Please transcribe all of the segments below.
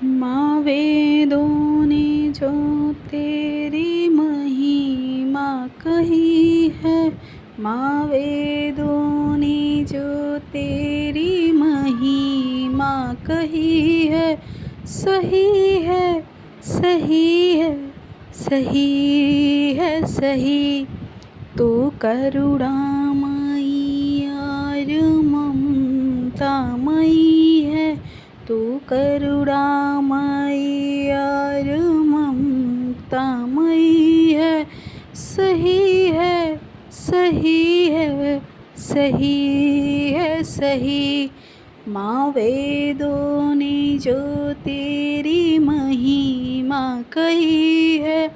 माँ वेदों ने जो तेरी महिमा कही है, माँ वेदों ने जो तेरी महिमा कही है, सही है सही है सही है सही। तो करुणामयी और ममतामयी है, तो करुणामयी और ममतामयी है, सही है सही है सही है सही। माँ वेदों ने जो तेरी महिमा कही है,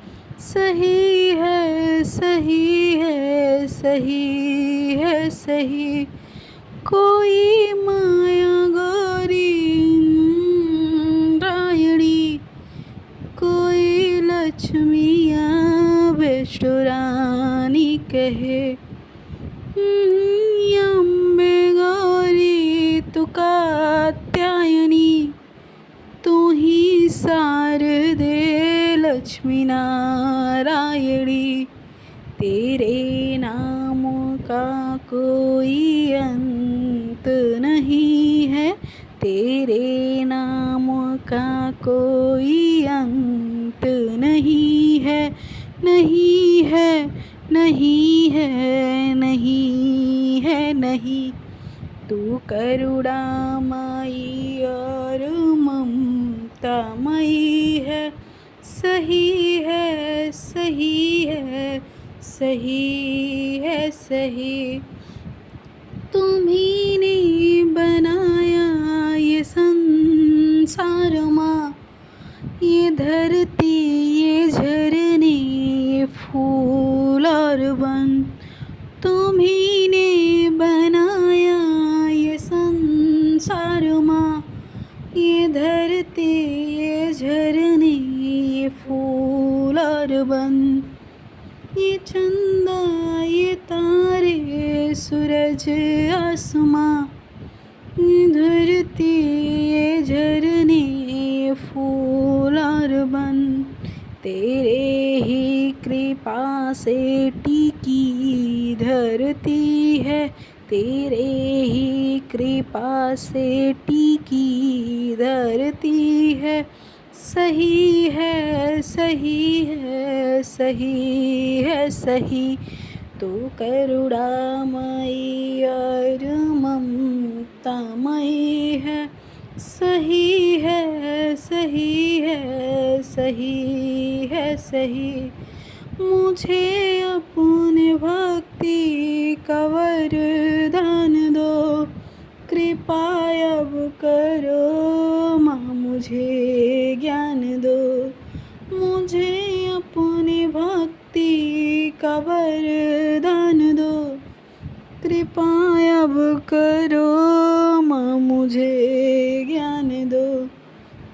सही है सही है सही है सही। कोई माया गौरी रायणी, कोई लक्ष्मिया विष्णु रानी कहे, अम्बे गौरी तू कात्यायनी, तू ही शारदे लक्ष्मी नारायणी। तेरे नाम का कोई अंत नहीं है, तेरे नाम का कोई अंत नहीं है, नहीं है नहीं है नहीं है नहीं। तू करुणामयी और ममतामयी है, सही है सही है सही है सही। तुम्ही ने बनाया ये संसार माँ, ये धरती ये झरने ये फूल और वन। तुम्ही ने बनाया ये संसार माँ, ये धरती ये झरने ये फूल और वन। ये चंदा ये तारे सूरज आसमां, ये धरती ये झरने ये फूल और वन। तेरे ही कृपा से टिकी धरती है, तेरे ही कृपा से टिकी धरती है, सही है सही है सही है सही। तो करुणामयी और ममतामयी है, सही है सही है सही है सही। मुझे अपने भक्ति का वरदान दो, कृपा अब करो माँ मुझे ज्ञान दो। मुझे अपनी भक्ति का वरदान दो, कृपा अब करो माँ मुझे ज्ञान दो।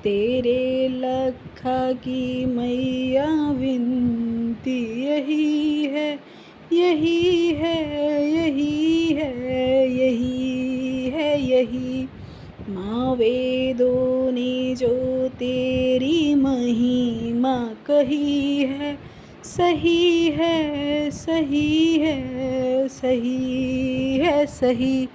तेरे लखा की मैया विनती यही है यही है यही है यही है यही। माँ वेदों ने जो तेरी महिमा कही है, सही है सही है सही है सही।